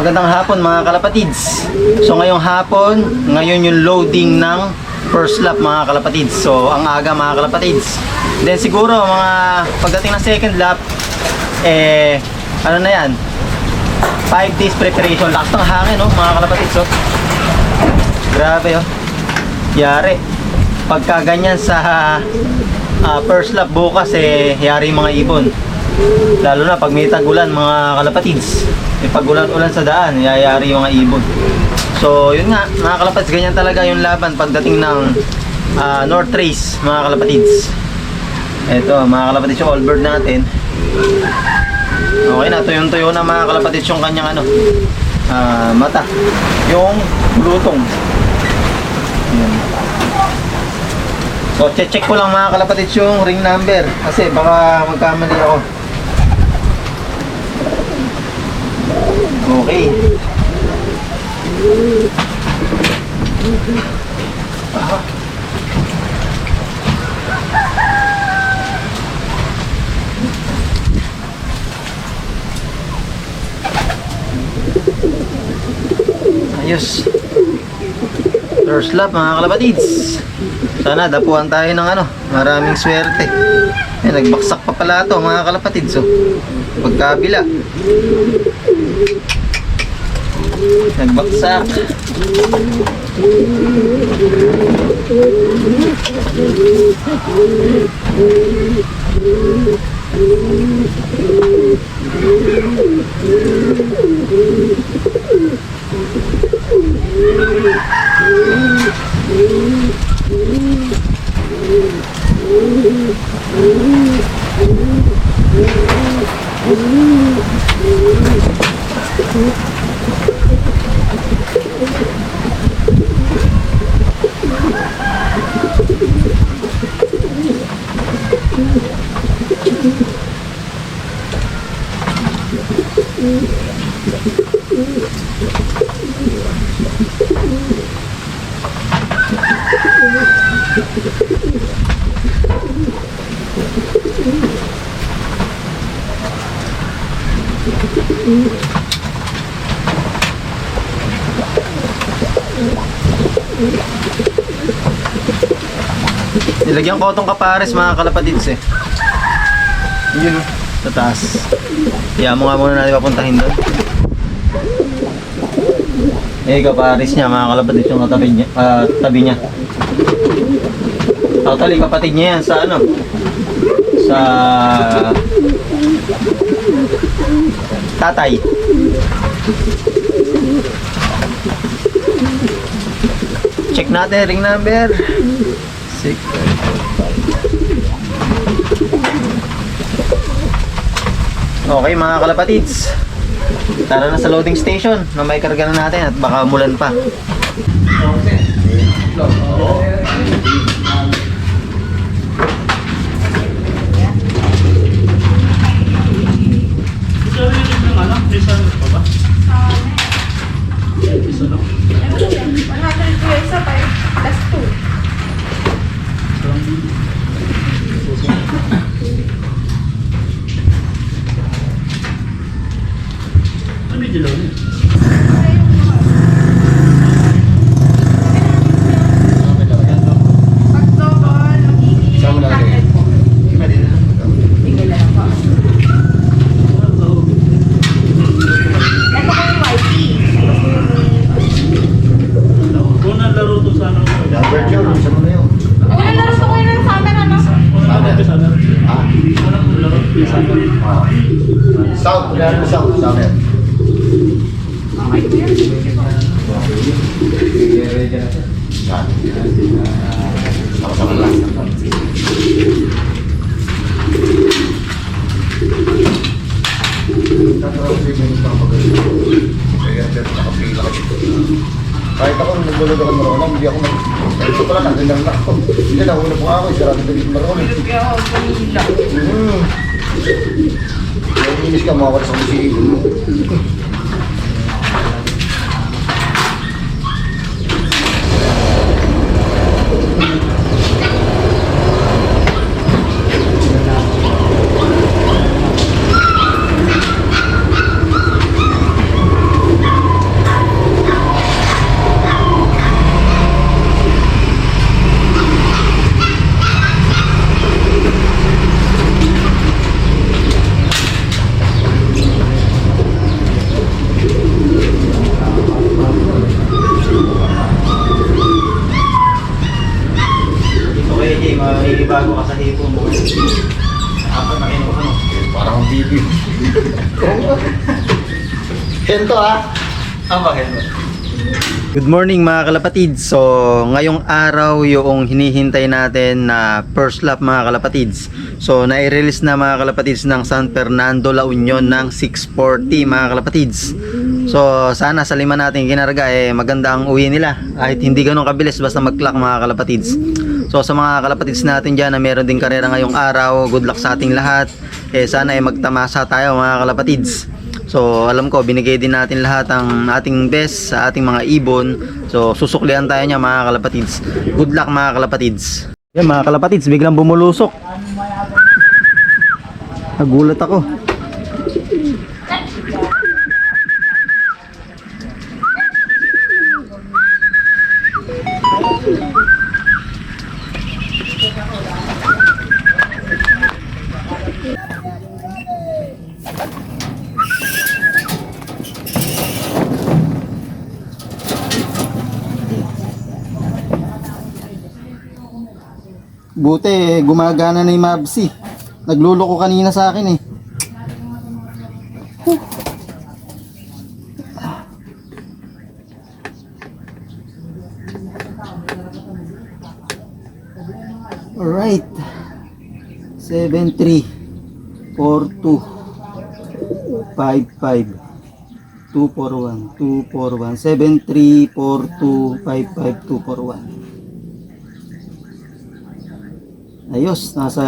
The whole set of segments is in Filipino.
Magandang hapon mga kalapatids. So ngayong hapon, ngayon yung loading ng first lap mga kalapatids. So ang aga mga kalapatids. Then siguro mga pagdating ng second lap, ano na yan, 5 days preparation. Lakas ng hangin mga kalapatids. So, grabe yari. Pagka ganyan sa first lap bukas yari yung mga ibon. Lalo na pag may tag-ulan mga kalapatids. May pag-ulan-ulan sa daan, yayari yung mga ibon. So yun nga mga kalapatids, ganyan talaga yung laban pagdating ng North Race mga kalapatids. Eto mga kalapatids yung all-bird natin. Okay na, tuyong-tuyo na mga kalapatids yung kanyang mata. Yung lutong. Yan. So check ko lang mga kalapatids yung ring number kasi baka magkamali ako. Okay. Ayos. First lap mga kalapatids. Sana dapuan tayo ng maraming swerte. Nagbaksak pa pala ito mga kalapatids. So, pagkabila. Nagbaksak. Nilagyan ko itong kapares mga kalapatids Yun sa taas. Kaya mo nga muna natin papuntahin doon. Kapares niya mga kalapatids yung tabi niya. Totally kapatid niya yan sa sa tatay. Check natin ring number 6. Okay mga kalapatids, tara na sa loading station na may karga na natin at baka umulan pa. South, wala South, South. Sama-sama lang. Kahit ako nagbulog ako marunong, hindi ako ito pala, nagdindang na ako. Hindi, nahuna po ako, sarado na dito marunong. Kaya ako panila. Inis ka, mawawala sa kumisig mo. Jay, makikibago ka sa hipo mo. Apat na kinuha ka, no? Parang ang bibi. Hento ha? Bakit? Good morning mga kalapatids. So, ngayong araw yung hinihintay natin na first lap mga kalapatids. So, nai-release na mga kalapatids ng San Fernando, La Union ng 6:40 mga kalapatids. So, sana sa lima natin kinarga maganda ang uwi nila. Kahit hindi ganun kabilis basta mag-clock mga kalapatids. So, sa mga kalapatids natin dyan na meron din karera ngayong araw, good luck sa ating lahat. Sana magtamasa tayo mga kalapatids. So alam ko binigay din natin lahat ang ating best sa ating mga ibon. So susuklian tayo niya mga kalapatids. Good luck mga kalapatids. Yan mga kalapatids, biglang bumulusok. Nagulat ako. Buti gumagana na yung Mabsi. Nagluloko kanina sa akin eh. Alright. 7-3 4-2 5-5 2-4-1 2-4-1 7-3 4-2 5-5 2-4-1. Ayos, nasa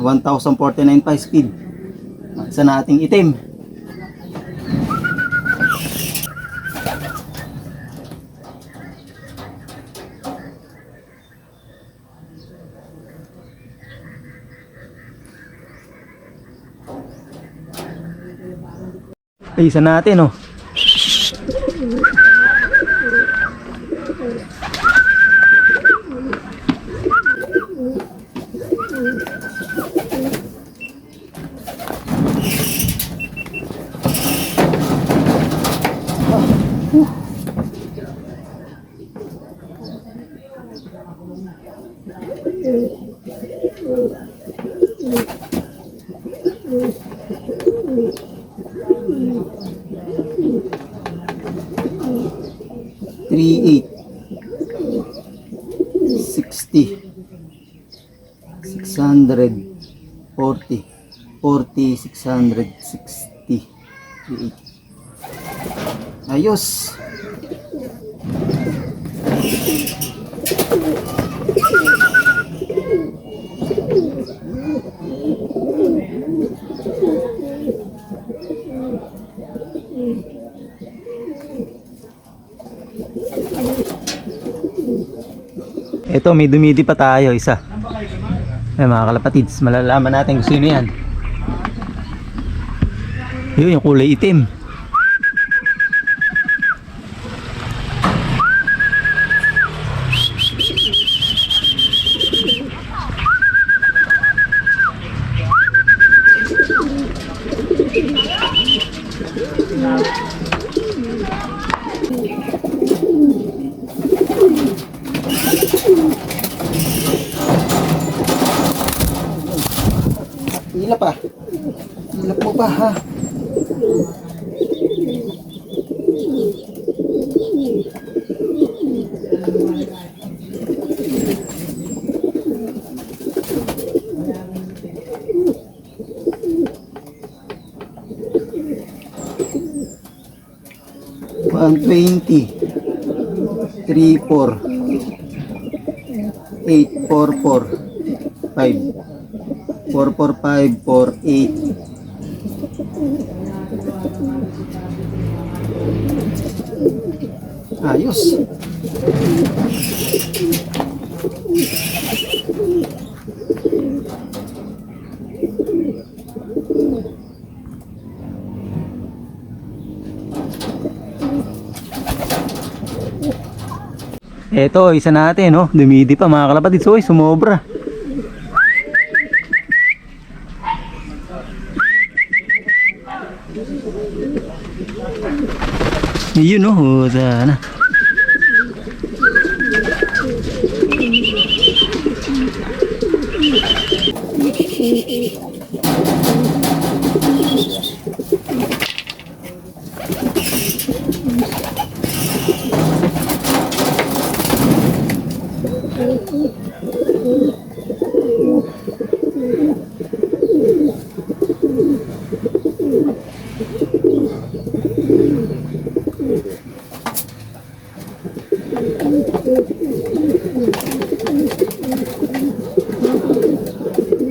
1049 pa speed. Isa nating itim. Ay, isa natin, oh. $3,860 $640 $660 ayos. Ito, may dumidi pa tayo, isa. Ay, mga kalapatids, malalaman natin kung sino yan. Yun, yung kulay itim. Hilap pa. Hilap mo pa ha. $120 $3,4 $8,445 $445 $4,8 ayos. Eto, isa natin, no? Dumidi pa mga kalapatids. Uy, sumobra. Yun, no? Sana.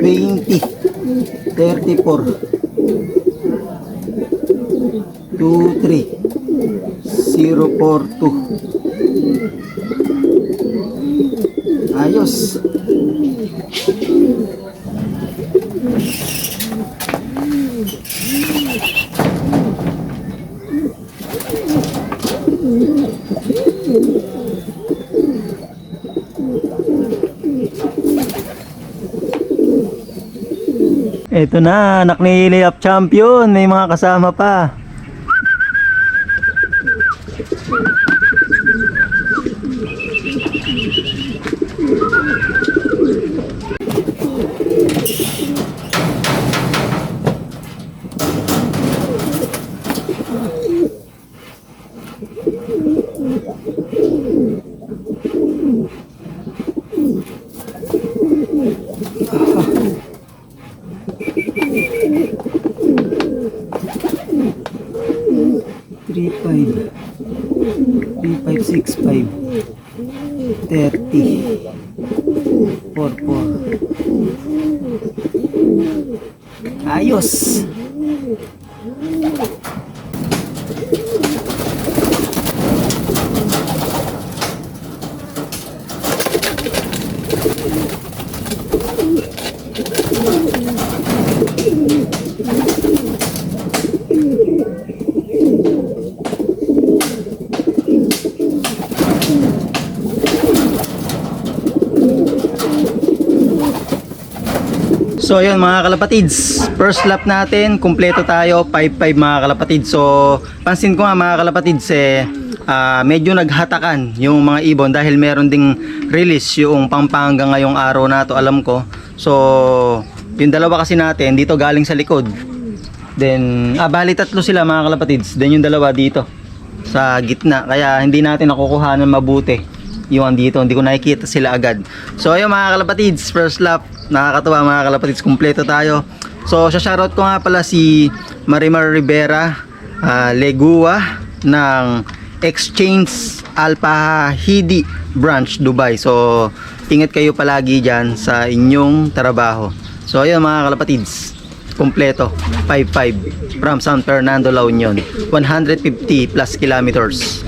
20, 34, 23, 042. Ayos. Ito na, anak ni Layup Champion. May mga kasama pa. Three, 5, 6, 5, 30, 4, 4. Ayos. So ayun mga kalapatids, first lap natin, kumpleto tayo, 5-5 mga kalapatids. So pansin ko nga mga kalapatids medyo naghatakan yung mga ibon dahil meron ding release yung Pampanga ngayong araw na to, alam ko. So yung dalawa kasi natin dito galing sa likod. Then bali tatlo sila mga kalapatids. Then yung dalawa dito sa gitna, kaya hindi natin nakukuhanan mabuti yung dito, hindi ko nakikita sila agad. So ayun mga kalapatids, first lap, nakakatuwa mga kalapatids, kumpleto tayo. So shoutout ko nga pala si Marimar Rivera Legua ng Exchange Alpha Hidi Branch Dubai. So ingat kayo palagi dyan sa inyong trabaho. So ayun mga kalapatids, kumpleto 5-5 from San Fernando, La Union, 150 plus kilometers.